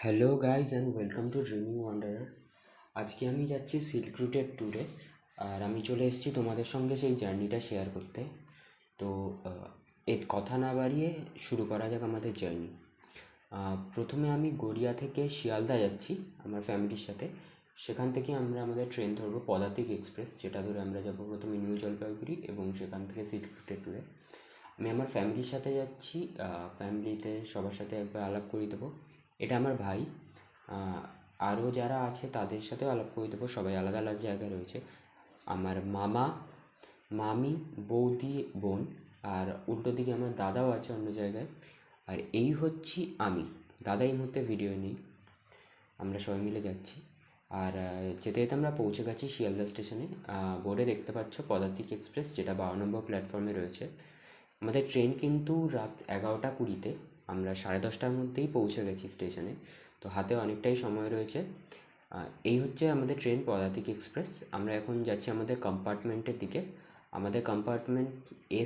Hello guys and welcome to dreaming wanderer. আজকে আমি যাচ্ছি সিল্ক রুটের ট্যুরে। আর আমি চলে এসেছি তোমাদের সঙ্গে সেই জার্নিটা শেয়ার করতে। তো এর কথা না বাড়িয়ে শুরু করা যাক আমাদের জার্নি। প্রথমে আমি গড়িয়া থেকে শিয়ালদা যাচ্ছি আমার ফ্যামিলির সাথে। সেখান থেকে আমরা আমাদের ট্রেন ধরবো পদাতিক এক্সপ্রেস, যেটা ধরে আমরা যাবো প্রথমে নিউ জলপাইগুড়ি এবং সেখান থেকে সিল্ক রুটের ট্যুরে। আমি আমার ফ্যামিলির সাথে যাচ্ছি। ফ্যামিলিতে সবার সাথে একবার আলাপ করিয়ে দেবো। এটা আমার ভাই। আরও যারা আছে তাদের সাথেও আলাপ করে দেবো, সবাই আলাদা আলাদা জায়গায় রয়েছে। আমার মামা, মামি, বৌদি, বোন, আর উল্টো দিকে আমার দাদাও আছে অন্য জায়গায়। আর এই হচ্ছি আমি। দাদা এই মুহূর্তে ভিডিও নেই। আমরা সবাই মিলে যাচ্ছি। আর যেতে যেতে আমরা পৌঁছে গেছি শিয়ালদা স্টেশনে। বোর্ডে দেখতে পাচ্ছ পদাতিক এক্সপ্রেস, যেটা 12 নম্বর প্ল্যাটফর্মে রয়েছে। আমাদের ট্রেন কিন্তু রাত 11টা 20-তে। আমরা 10:30টার মধ্যেই পৌঁছে গেছি স্টেশনে, তো হাতে অনেকটাই সময় রয়েছে। এই হচ্ছে আমাদের ট্রেন পদাতিক এক্সপ্রেস। আমরা এখন যাচ্ছি আমাদের কম্পার্টমেন্টের দিকে। আমাদের কম্পার্টমেন্ট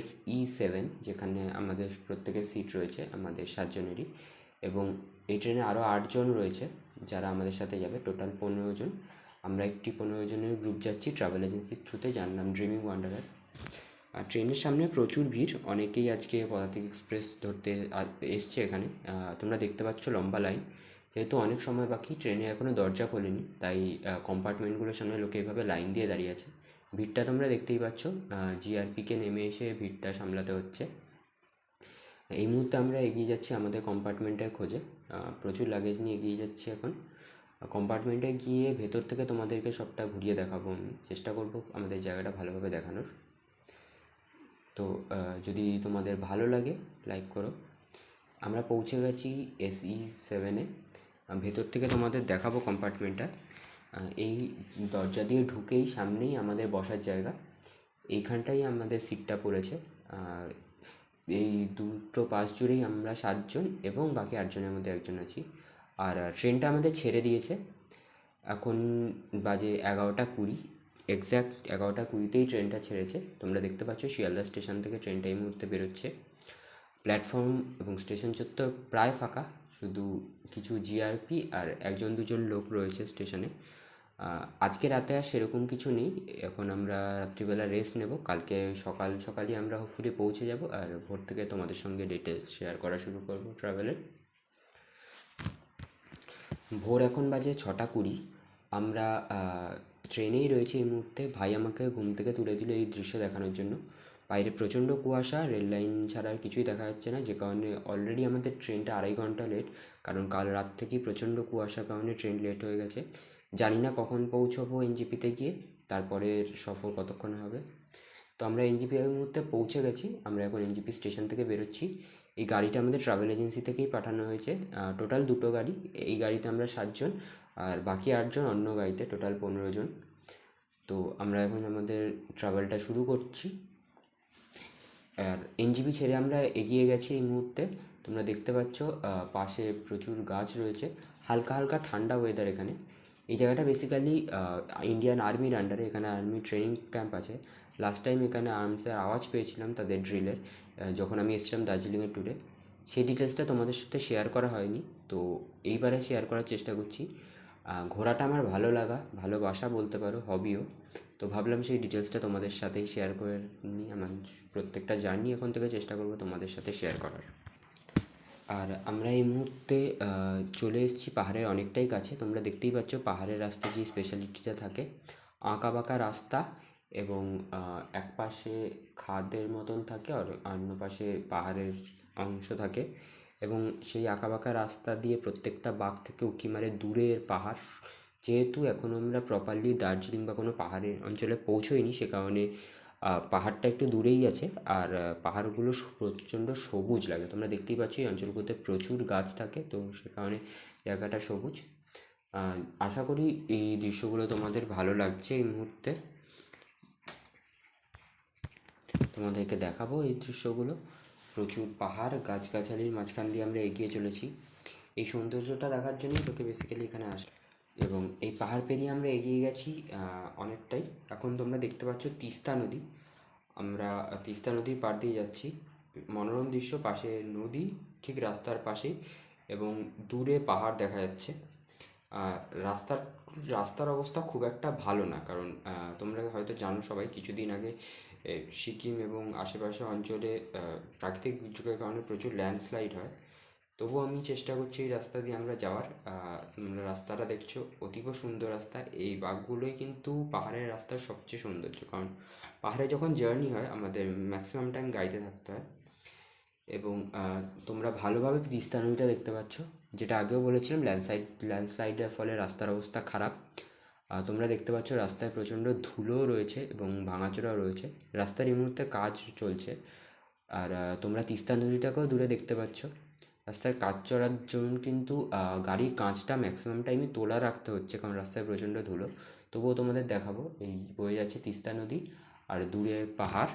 SE7, যেখানে আমাদের প্রত্যেকের সিট রয়েছে আমাদের 7 জনেরই। এবং এই ট্রেনে আরও 8 জন রয়েছে যারা আমাদের সাথে যাবে, টোটাল 15 জন। আমরা একটি 15 জনের গ্রুপ যাচ্ছি ট্রাভেল এজেন্সির থ্রুতে, যার নাম ড্রিমিং ওয়ান্ডারার। আর ট্রেনের সামনে প্রচুর ভিড়, অনেকেই আজকে পদাতিক এক্সপ্রেস ধরতে এসছে এখানে। তোমরা দেখতে পাচ্ছ লম্বা লাইন। যেহেতু অনেক সময় বাকি, ট্রেনে এখনও দরজা খোলেনি, তাই কম্পার্টমেন্টগুলোর সামনে লোকে এইভাবে লাইন দিয়ে দাঁড়িয়ে আছে। ভিড়টা তোমরা দেখতেই পাচ্ছ। জিআরপিকে নেমে এসে ভিড়টা সামলাতে হচ্ছে। এই মুহূর্তে আমরা এগিয়ে যাচ্ছি আমাদের কম্পার্টমেন্টের খোঁজে। প্রচুর লাগেজ নিয়ে এগিয়ে যাচ্ছি এখন। কম্পার্টমেন্টে গিয়ে ভেতর থেকে তোমাদেরকে সবটা ঘুরিয়ে দেখাবো। আমি চেষ্টা করবো আমাদের জায়গাটা ভালোভাবে দেখানোর। তো যদি তোমাদের ভালো লাগে লাইক করো। আমরা পৌঁছে গেছি SE7-এ। ভেতর থেকে তোমাদের দেখাবো কম্পার্টমেন্টটা। এই দরজা দিয়ে ঢুকেই সামনেই আমাদের বসার জায়গা। এইখানটাই আমাদের সিটটা পড়েছে। আর এই দুটো পাশ জুড়েই আমরা 7 জন এবং বাকি 8 জনের মধ্যে একজন আছি। আর ট্রেনটা আমাদের ছেড়ে দিয়েছে। এখন বাজে 11টা 20। এক্স্যাক্ট 11টা 20-তেই ট্রেনটা ছেড়েছে। তোমরা দেখতে পাচ্ছ শিয়ালদা স্টেশন থেকে ট্রেনটা এই মুহূর্তে বেরোচ্ছে। প্ল্যাটফর্ম এবং স্টেশন চত্বর প্রায় ফাঁকা, শুধু কিছু জিআরপি আর 1-2 জন লোক রয়েছে স্টেশনে। আজকে রাতে আর সেরকম কিছু নেই। এখন আমরা রাত্রিবেলা রেস্ট নেব। কালকে সকাল সকালই আমরা হোপফুলি পৌঁছে যাব, আর ভোর থেকে তোমাদের সঙ্গে ডিটেলস শেয়ার করা শুরু করব ট্রাভেলের। ভোর এখন বাজে 6টা 20। আমরা ট্রেনেই রয়েছি এই মুহূর্তে। ভাই আমাকে ঘুম থেকে তুলে দিল এই দৃশ্য দেখানোর জন্য। বাইরে প্রচণ্ড কুয়াশা, রেল লাইন ছাড়া আর কিছুই দেখা যাচ্ছে না, যে কারণে অলরেডি আমাদের ট্রেনটা 2.5 ঘন্টা লেট। কারণ কাল রাত থেকেই প্রচণ্ড কুয়াশার কারণে ট্রেন লেট হয়ে গেছে। জানি না কখন পৌঁছবো এনজিপিতে গিয়ে, তারপরের সফর কতক্ষণ হবে। তো আমরা এনজিপি এই মুহূর্তে পৌঁছে গেছি। আমরা এখন এনজিপি স্টেশন থেকে বেরোচ্ছি। এই গাড়িটা আমাদের ট্রাভেল এজেন্সি থেকেই পাঠানো হয়েছে। টোটাল 2টো গাড়ি। এই গাড়িতে আমরা 7 জন, আর বাকি 8 জন অন্য গাড়িতে, টোটাল 15 জন। তো আমরা এখন আমাদের ট্রাভেলটা শুরু করছি। আর এনজিপি ছেড়ে আমরা এগিয়ে গেছি এই মুহূর্তে। তোমরা দেখতে পাচ্ছ পাশে প্রচুর গাছ রয়েছে। হালকা হালকা ঠান্ডা ওয়েদার এখানে। এই জায়গাটা বেসিক্যালি ইন্ডিয়ান আর্মির আন্ডারে। এখানে আর্মি ট্রেনিং ক্যাম্প আছে। লাস্ট টাইম এখানে আর্মসের আওয়াজ পেয়েছিলাম তাদের ড্রিলের, যখন আমি এসেছিলাম দার্জিলিংয়ের ট্যুরে। সেই ডিটেলসটা তোমাদের সাথে শেয়ার করা হয়নি, তো এইবারে শেয়ার করার চেষ্টা করছি। ঘোরাটা আমার ভালো লাগা, ভালোবাসা বলতে পারো, হবিও। তো ভাবলাম সেই ডিটেলসটা তোমাদের সাথেই শেয়ার করে নিই। আমার প্রত্যেকটা জার্নি এখন থেকে চেষ্টা করবো তোমাদের সাথে শেয়ার করার। আর আমরা এই মুহূর্তে চলে এসেছি পাহাড়ের অনেকটাই কাছে। তোমরা দেখতেই পাচ্ছ পাহাড়ের রাস্তায় যে স্পেশালিটিটা থাকে, আঁকা বাঁকা রাস্তা, এবং এক পাশে খাদের মতন থাকে আর অন্য পাশে পাহাড়ের অংশ থাকে। এবং সেই আঁকা বাঁকা রাস্তা দিয়ে প্রত্যেকটা বাঁক থেকে উঁকি মারে দূরের পাহাড়। যেহেতু এখনও আমরা প্রপারলি দার্জিলিং বা কোনো পাহাড়ের অঞ্চলে পৌঁছোইনি, সে কারণে পাহাড়টা একটু দূরেই আছে। আর পাহাড়গুলো প্রচণ্ড সবুজ লাগে। তোমরা দেখতেই পাচ্ছ এই অঞ্চলগুলোতে প্রচুর গাছ থাকে, তো সে কারণে জায়গাটা সবুজ। আশা করি এই দৃশ্যগুলো তোমাদের ভালো লাগছে। এই মুহূর্তে তোমাদেরকে দেখাবো এই দৃশ্যগুলো। প্রচুর পাহাড়, গাছগাছালির মাঝখান দিয়ে আমরা এগিয়ে চলেছি। এই সৌন্দর্যটা দেখার জন্যই লোকে বেসিক্যালি এখানে আসে। এবং এই পাহাড় পেরিয়ে আমরা এগিয়ে গেছি অনেকটাই। এখন তোমরা দেখতে পাচ্ছ তিস্তা নদী। আমরা তিস্তা নদীর পাড় দিয়ে যাচ্ছি। মনোরম দৃশ্য, পাশে নদী, ঠিক রাস্তার পাশেই এবং দূরে পাহাড় দেখা যাচ্ছে। আর রাস্তার রাস্তার অবস্থা খুব একটা ভালো না, কারণ তোমরা হয়তো জানো সবাই, কিছুদিন আগে সিকিম এবং আশেপাশে অঞ্চলে প্রাকৃতিক দুর্যোগের কারণে প্রচুর ল্যান্ডস্লাইড হয়। তবুও আমি চেষ্টা করছি এই রাস্তা দিয়ে আমরা যাওয়ার। তোমরা রাস্তাটা দেখছো, অতীব সুন্দর রাস্তা। এই বাঁকগুলোই কিন্তু পাহাড়ের রাস্তার সবচেয়ে সৌন্দর্য, কারণ পাহাড়ে যখন জার্নি হয় আমাদের ম্যাক্সিমাম টাইম গাড়িতে থাকতে হয়। এবং তোমরা ভালোভাবে তিস্তা নদীটা দেখতে পাচ্ছ, যেটা আগেও বলেছিলাম ল্যান্ডস্লাইডের ফলে রাস্তার অবস্থা খারাপ। তোমরা দেখতে পাচ্ছ রাস্তায় প্রচণ্ড ধুলো রয়েছে এবং ভাঙাচোরাও রয়েছে। রাস্তার এই মুহূর্তে কাজ চলছে। আর তোমরা তিস্তা নদীটাকেও দূরে দেখতে পাচ্ছ। রাস্তার কাজ চলার জন্য কিন্তু গাড়ির কাঁচটা ম্যাক্সিমাম টাইমে তোলা রাখতে হচ্ছে, কারণ রাস্তায় প্রচণ্ড ধুলো। তবুও তোমাদের দেখাবো, এই বয়ে যাচ্ছে তিস্তা নদী আর দূরে পাহাড়।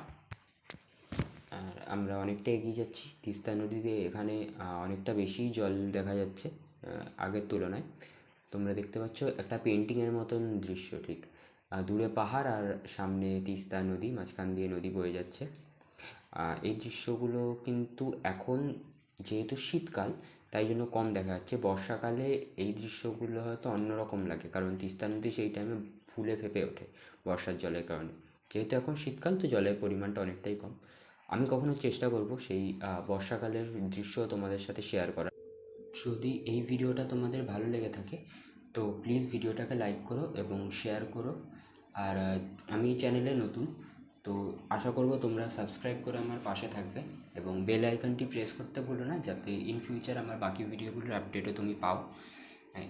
আর আমরা অনেকটা এগিয়ে যাচ্ছি তিস্তা নদীতে। এখানে অনেকটা বেশি জল দেখা যাচ্ছে আগের তুলনায়। তোমরা দেখতে পাচ্ছ একটা পেন্টিংয়ের মতন দৃশ্য, ঠিক দূরে পাহাড় আর সামনে তিস্তা নদী, মাঝখান দিয়ে নদী বয়ে যাচ্ছে। এই দৃশ্যগুলো কিন্তু এখন যেহেতু শীতকাল তাই জন্য কম দেখা যাচ্ছে। বর্ষাকালে এই দৃশ্যগুলো হয়তো অন্যরকম লাগে, কারণ তিস্তা নদী সেই টাইমে ফুলে ফেঁপে ওঠে বর্ষার জলের কারণে। যেহেতু এখন শীতকাল তো জলের পরিমাণটা অনেকটাই কম। আমি কখনো চেষ্টা করব সেই বর্ষাকালের দৃশ্য তোমাদের সাথে শেয়ার করার। যদি এই ভিডিওটা তোমাদের ভালো লেগে থাকে তো প্লিজ ভিডিওটাকে লাইক করো এবং শেয়ার করো। আর আমি চ্যানেলে নতুন, তো আশা করব তোমরা সাবস্ক্রাইব করে আমার পাশে থাকবে এবং বেল আইকনটি প্রেস করতে ভুলো না, যাতে ইন ফিউচার আমার বাকি ভিডিওগুলোর আপডেটও তুমি পাও।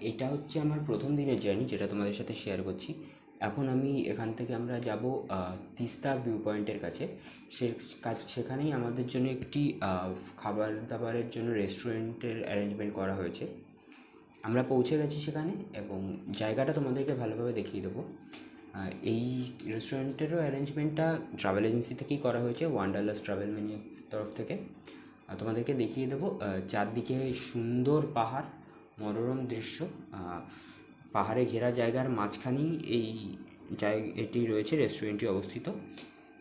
এটা হচ্ছে আমার প্রথম দিনের জার্নি, যেটা তোমাদের সাথে শেয়ার করছি। এখন আমি এখান থেকে আমরা যাব তিস্তা ভিউ পয়েন্টের কাছে। সেখানেই আমাদের জন্য একটি খাবার দাবারের জন্য রেস্টুরেন্টের অ্যারেঞ্জমেন্ট করা হয়েছে। আমরা পৌঁছে গেছি সেখানে এবং জায়গাটা তোমাদেরকে ভালোভাবে দেখিয়ে দেবো। এই রেস্টুরেন্টেরও অ্যারেঞ্জমেন্টটা ট্রাভেল এজেন্সি থেকেই করা হয়েছে, ওয়ান্ডারলাস্ট ট্রাভেল ম্যানিয়াক্স তরফ থেকে। তোমাদেরকে দেখিয়ে দেবো চারদিকে সুন্দর পাহাড়, মনোরম দৃশ্য। পাহাড়ে ঘেরা জায়গার মাঝখানেই এটি রয়েছে, রেস্টুরেন্টটি অবস্থিত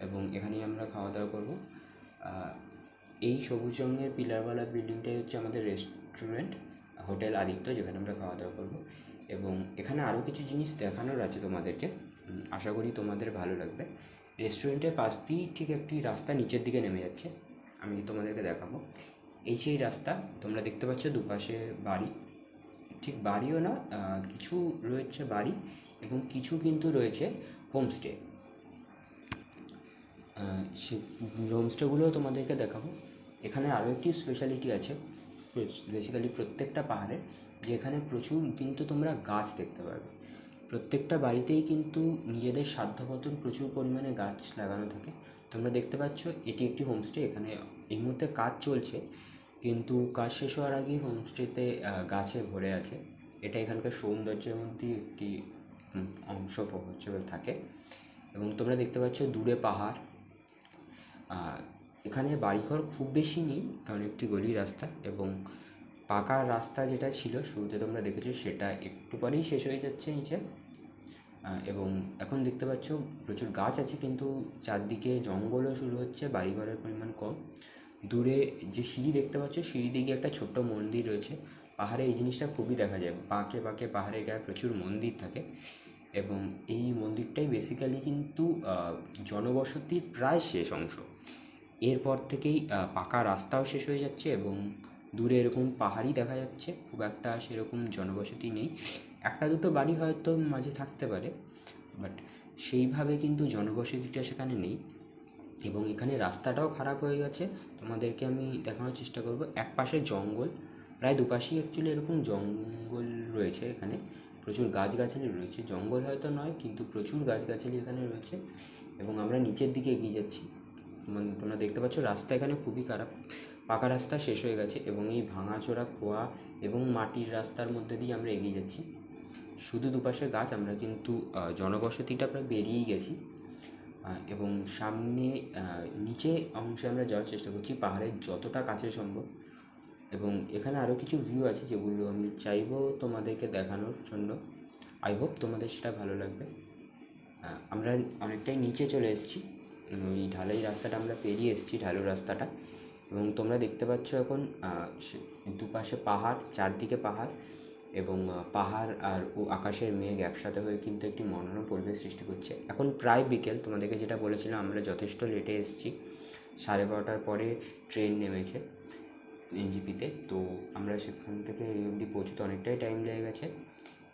এবং এখানেই আমরা খাওয়া দাওয়া করবো। এই সবুজ রঙের পিলারওয়ালা বিল্ডিংটাই হচ্ছে আমাদের রেস্টুরেন্ট, হোটেল আদিত্য, যেখানে আমরা খাওয়া দাওয়া করবো। এবং এখানে আরও কিছু জিনিস দেখানোর আছে তোমাদেরকে, আশা করি তোমাদের ভালো লাগবে। রেস্টুরেন্টের পাশ দিয়েই ঠিক একটি রাস্তা নিচের দিকে নেমে যাচ্ছে, আমি তোমাদেরকে দেখাবো। এই সেই রাস্তা, তোমরা দেখতে পাচ্ছ দুপাশে বাড়ি, ঠিক বাড়িও না, কিছু রয়েছে বাড়ি এবং কিছু কিন্তু রয়েছে হোমস্টে। সে হোমস্টেগুলোও তোমাদেরকে দেখাবো। এখানে আরও একটি স্পেশালিটি আছে বেসিক্যালি প্রত্যেকটা পাহাড়ে, যে এখানে প্রচুর কিন্তু তোমরা গাছ দেখতে পারবে। প্রত্যেকটা বাড়িতেই কিন্তু নিজেদের সাধ্য মতন প্রচুর পরিমাণে গাছ লাগানো থাকে। তোমরা দেখতে পাচ্ছ এটি একটি হোমস্টে, এখানে এই মুহূর্তে কাজ চলছে, কিন্তু কাজ শেষ হওয়ার আগেই হোমস্টেতে গাছে ভরে আছে। এটা এখানকার সৌন্দর্যের মধ্যে একটি অংশ হিসেবে থাকে। এবং তোমরা দেখতে পাচ্ছ দূরে পাহাড়। এখানে বাড়িঘর খুব বেশি নেই, কারণ একটি গলি রাস্তা এবং পাকা রাস্তা যেটা ছিল শুরুতে তোমরা দেখেছো সেটা একটু পরেই শেষ হয়ে যাচ্ছে নিচে। এবং এখন দেখতে পাচ্ছ প্রচুর গাছ আছে, কিন্তু চারদিকে জঙ্গলও শুরু হচ্ছে, বাড়িঘরের পরিমাণ কম। দূরে যে সিঁড়ি দেখতে পাচ্ছ, সিঁড়ি দিকে একটা ছোট্ট মন্দির রয়েছে। পাহাড়ে এই জিনিসটা খুবই দেখা যায়, বাঁকে বাঁকে পাহাড়ের গায়ে প্রচুর মন্দির থাকে। এবং এই মন্দিরটাই বেসিক্যালি কিন্তু জনবসতির প্রায় শেষ অংশ। এরপর থেকেই পাকা রাস্তাও শেষ হয়ে যাচ্ছে এবং দূরে এরকম পাহাড়ই দেখা যাচ্ছে, খুব একটা সেরকম জনবসতি নেই। একটা দুটো বাড়ি হয়তো মাঝে থাকতে পারে, বাট সেইভাবে কিন্তু জনবসতিটা সেখানে নেই। এবং এখানে রাস্তাটাও খারাপ হয়ে গেছে, তোমাদেরকে আমি দেখানোর চেষ্টা করব। এক পাশে জঙ্গল, প্রায় দুপাশেই অ্যাকচুয়ালি এরকম জঙ্গল রয়েছে। এখানে প্রচুর গাছগাছালি রয়েছে, জঙ্গল হয়তো নয় কিন্তু প্রচুর গাছগাছালি এখানে রয়েছে। এবং আমরা নিচের দিকে এগিয়ে যাচ্ছি। তোমরা দেখতে পাচ্ছ রাস্তা এখানে খুবই খারাপ, পাকা রাস্তা শেষ হয়ে গেছে এবং এই ভাঙাচোরা খোয়া এবং মাটির রাস্তার মধ্যে দিয়ে আমরা এগিয়ে যাচ্ছি। শুধু দুপাশে গাছ, আমরা কিন্তু জনবসতিটা প্রায় বেরিয়েই গেছি। এবং সামনে নিচে অংশে আমরা যাওয়ার চেষ্টা করছি পাহাড়ের যতটা কাছে সম্ভব। এবং এখানে আরও কিছু ভিউ আছে যেগুলো আমি চাইবো তোমাদেরকে দেখানোর জন্য। আই হোপ তোমাদের সেটা ভালো লাগবে। আমরা অনেকটাই নিচে চলে এসেছি, ওই ঢালাই রাস্তাটা আমরা পেরিয়ে এসেছি, ঢালু রাস্তাটা। এবং তোমরা দেখতে পাচ্ছ এখন দুপাশে পাহাড়, চারদিকে পাহাড়, এবং পাহাড় আর আকাশের মেঘ একসাথে হয়ে কিন্তু একটি মনোরম পরিবেশ সৃষ্টি করছে। এখন প্রায় বিকেল, তোমাদেরকে যেটা বলেছিলাম আমরা যথেষ্ট লেটে এসেছি, 12:30 পরে ট্রেন নেমেছে এনজিপিতে। তো আমরা সেখান থেকে এই অবধি পৌঁছতে অনেকটাই টাইম লেগে গেছে।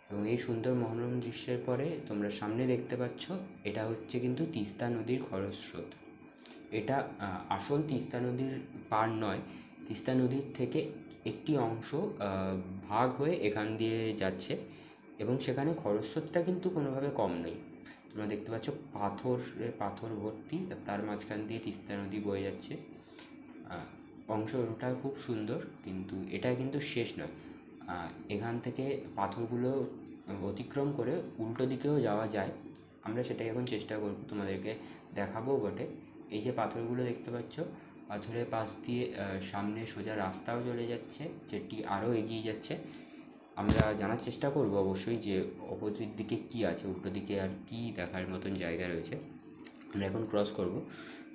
এবং এই সুন্দর মনোরম দৃশ্যের পরে তোমরা সামনে দেখতে পাচ্ছ, এটা হচ্ছে কিন্তু তিস্তা নদীর খরস্রোত। এটা আসল তিস্তা নদীর পার নয়, তিস্তা নদীর থেকে একটি অংশ ভাগ হয়ে এখান দিয়ে যাচ্ছে, এবং সেখানে খরস্রোতটা কিন্তু কোনোভাবে কম নেই। তোমরা দেখতে পাচ্ছ পাথর ভর্তি, তার মাঝখান দিয়ে তিস্তা নদী বয়ে যাচ্ছে। অংশটা খুব সুন্দর, কিন্তু এটা কিন্তু শেষ নয়। এখান থেকে পাথরগুলো অতিক্রম করে উল্টো দিকেও যাওয়া যায়। আমরা সেটাই এখন চেষ্টা করব, তোমাদেরকে দেখাবো বটে। এই যে পাথরগুলো দেখতে পাচ্ছ, পাথরের পাশ দিয়ে সামনে সোজা রাস্তাও চলে যাচ্ছে, যেটি আরও এগিয়ে যাচ্ছে। আমরা জানার চেষ্টা করব অবশ্যই যে অপোজিট দিকে কী আছে, উল্টো দিকে আর কী দেখার মতন জায়গা রয়েছে। আমরা এখন ক্রস করব।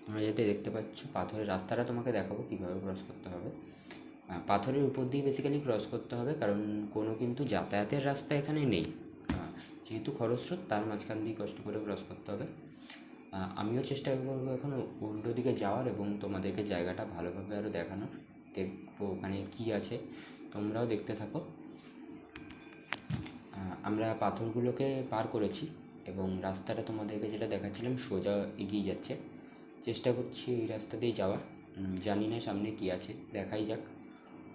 তোমরা যেতে দেখতে পাচ্ছ পাথরের রাস্তাটা তোমাকে দেখাবো কীভাবে ক্রস করতে হবে। পাথরের উপর দিয়ে বেসিক্যালি ক্রস করতে হবে, কারণ কোনো কিন্তু যাতায়াতের রাস্তা এখানে নেই। যেহেতু খরস্রোত, তার মাঝখান দিয়ে কষ্ট করে ক্রস করতে হবে। আমিও চেষ্টা করবো এখন উল্টো দিকে যাওয়ার এবং তোমাদেরকে জায়গাটা ভালোভাবে আরও দেখানোর। দেখবো ওখানে কী আছে, তোমরাও দেখতে থাকো। আমরা পাথরগুলোকে পার করেছি এবং রাস্তাটা তোমাদেরকে যেটা দেখাচ্ছিলাম সোজা এগিয়ে যাচ্ছে। চেষ্টা করছি এই রাস্তা দিয়ে যাওয়ার, জানি না সামনে কী আছে, দেখাই যাক।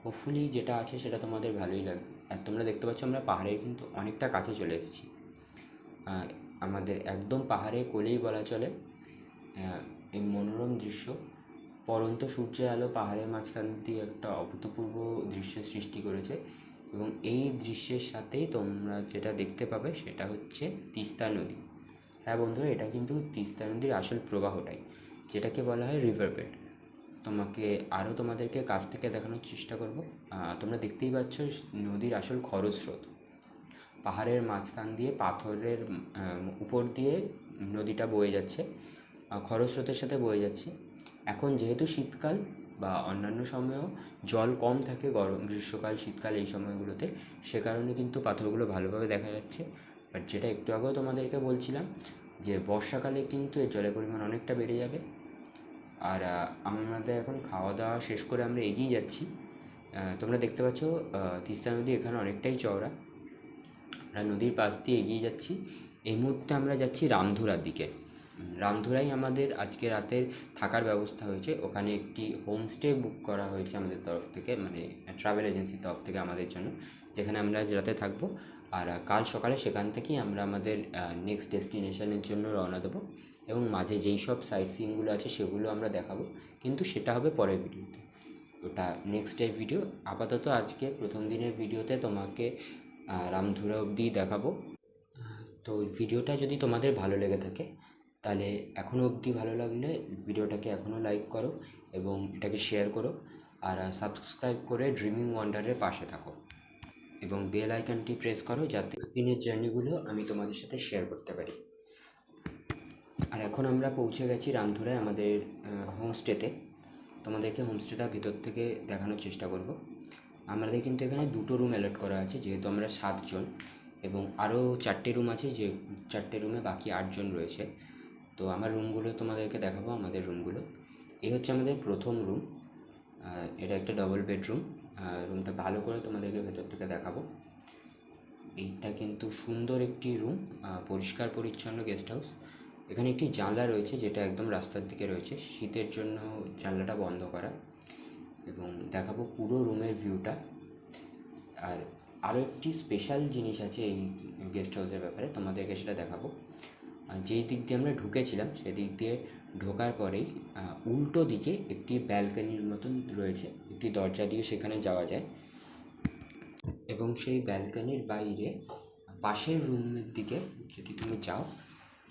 হোপফুলি যেটা আছে সেটা তোমাদের ভালোই লাগবে। আর তোমরা দেখতে পাচ্ছ আমরা পাহাড়ের কিন্তু অনেকটা কাছে চলে এসেছি। আমাদের একদম পাহাড়ে কোলেই বলা চলে। এই মনোরম দৃশ্য, পড়ন্ত সূর্যের আলো পাহাড়ের মাঝখান দিয়ে একটা অভূতপূর্ব দৃশ্যের সৃষ্টি করেছে। এবং এই দৃশ্যের সাথেই তোমরা যেটা দেখতে পাবে সেটা হচ্ছে তিস্তা নদী। হ্যাঁ বন্ধুরা, এটা কিন্তু তিস্তা নদীর আসল প্রবাহটাই, যেটাকে বলা হয় রিভার বেড। তোমাদেরকে কাছ থেকে দেখানোর চেষ্টা করব। তোমরা দেখতেই পাচ্ছ নদীর আসল খরস্রোত পাহাড়ের মাঝখান দিয়ে, পাথরের উপর দিয়ে নদীটা বয়ে যাচ্ছে, খরস্রোতের সাথে বয়ে যাচ্ছে। এখন যেহেতু শীতকাল বা অন্যান্য সময়েও জল কম থাকে, গ্রীষ্মকাল, শীতকাল এই সময়গুলোতে, সে কারণে কিন্তু পাথরগুলো ভালোভাবে দেখা যাচ্ছে। বাট যেটা একটু আগেও তোমাদেরকে বলছিলাম যে বর্ষাকালে কিন্তু এর জলের পরিমাণ অনেকটা বেড়ে যাবে। আর আমাদের এখন খাওয়া দাওয়া শেষ করে আমরা এগিয়ে যাচ্ছি। তোমরা দেখতে পাচ্ছ তিস্তা নদী এখানে অনেকটাই চওড়া। আমরা নদীর পাশ দিয়ে এগিয়ে যাচ্ছি। এই মুহূর্তে আমরা যাচ্ছি রামধুরার দিকে। রামধুরাই আমাদের আজকে রাতের থাকার ব্যবস্থা হয়েছে। ওখানে একটি হোমস্টে বুক করা হয়েছে আমাদের তরফ থেকে, মানে ট্রাভেল এজেন্সির তরফ থেকে আমাদের জন্য, যেখানে আমরা আজ রাতে থাকবো। আর কাল সকালে সেখান থেকেই আমরা আমাদের নেক্সট ডেস্টিনেশনের জন্য রওনা দেবো। এবং মাঝে যেই সব সাইট সিইংগুলো আছে সেগুলো আমরা দেখাবো, কিন্তু সেটা হবে পরের ভিডিওতে। ওটা নেক্সট ডে ভিডিও। আপাতত আজকে প্রথম দিনের ভিডিওতে তোমাকে রামধুরা অবধি দেখাবো। তো ভিডিওটা যদি তোমাদের ভালো লেগে থাকে তাহলে এখনও অবধি ভালো লাগলে ভিডিওটাকে এখনও লাইক করো এবং এটাকে শেয়ার করো। আর সাবস্ক্রাইব করে ড্রিমিং ওয়ান্ডারের পাশে থাকো এবং বেল আইকনটি প্রেস করো, যাতে দিনের জার্নিগুলো আমি তোমাদের সাথে শেয়ার করতে পারি। আর এখন আমরা পৌঁছে গেছি রামধুরায় আমাদের হোমস্টেতে। তোমাদেরকে হোমস্টেটা ভিতর থেকে দেখানোর চেষ্টা করব। আমাদের কিন্তু এখানে 2টো রুম অ্যালট করা আছে, যেহেতু আমরা 7 জন, এবং আরও 4টে রুম আছে, যে 4টে রুমে বাকি 8 জন রয়েছে। তো আমার রুমগুলো তোমাদেরকে দেখাবো, আমাদের রুমগুলো। এই হচ্ছে আমাদের প্রথম রুম। এটা একটা ডবল বেডরুম। রুমটা ভালো করে তোমাদেরকে ভেতর থেকে দেখাবো। এইটা কিন্তু সুন্দর একটি রুম, পরিষ্কার পরিচ্ছন্ন গেস্ট হাউস। এখানে একটি জানলা রয়েছে যেটা একদম রাস্তার দিকে রয়েছে, শীতের জন্য জানলাটা বন্ধ করা। এবং দেখাবো পুরো রুমের ভিউটা। আর আরও একটি স্পেশাল জিনিস আছে এই গেস্ট হাউসের ব্যাপারে, তোমাদেরকে সেটা দেখাবো। যেই দিক দিয়ে আমরা ঢুকেছিলাম সেদিক দিয়ে ঢোকার পরেই উল্টো দিকে একটি ব্যালকনির মতন রয়েছে, একটি দরজা দিয়ে সেখানে যাওয়া যায়। এবং সেই ব্যালকনির বাইরে পাশের রুমের দিকে যদি তুমি যাও,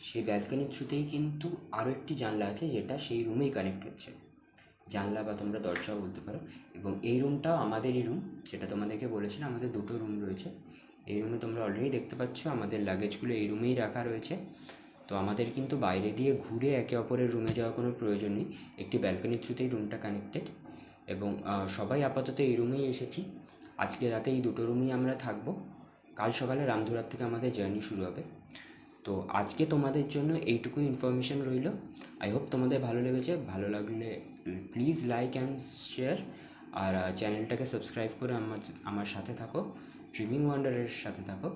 সেই ব্যালকনির থ্রুতেই কিন্তু আরও একটি জানলা আছে, যেটা সেই রুমেই কানেক্ট হচ্ছে। জানলা বা তোমরা দরজাও বলতে পারো। এবং এই রুমটাও আমাদেরই রুম, যেটা তোমাদেরকে বলেছিলাম আমাদের 2টো রুম রয়েছে। এই রুমে তোমরা অলরেডি দেখতে পাচ্ছ আমাদের লাগেজগুলো এই রুমেই রাখা রয়েছে। তো আমাদের কিন্তু বাইরে দিয়ে ঘুরে একে অপরের রুমে যাওয়ার কোনো প্রয়োজন নেই, একটি ব্যালকনির থ্রুতেই রুমটা কানেক্টেড। এবং সবাই আপাতত এই রুমেই এসেছি। আজকে রাতে এই দুটো রুমেই আমরা থাকবো। কাল সকালে রামধুরার থেকে আমাদের জার্নি শুরু হবে। তো আজকে তোমাদের জন্য এইটুকু ইনফরমেশন রইল। আই হোপ তোমাদের ভালো লেগেছে। ভালো লাগলে প্লিজ লাইক অ্যান্ড শেয়ার, আর চ্যানেলটাকে সাবস্ক্রাইব করে আমার সাথে থাকো, ড্রিমিং ওয়ান্ডারের সাথে থাকো।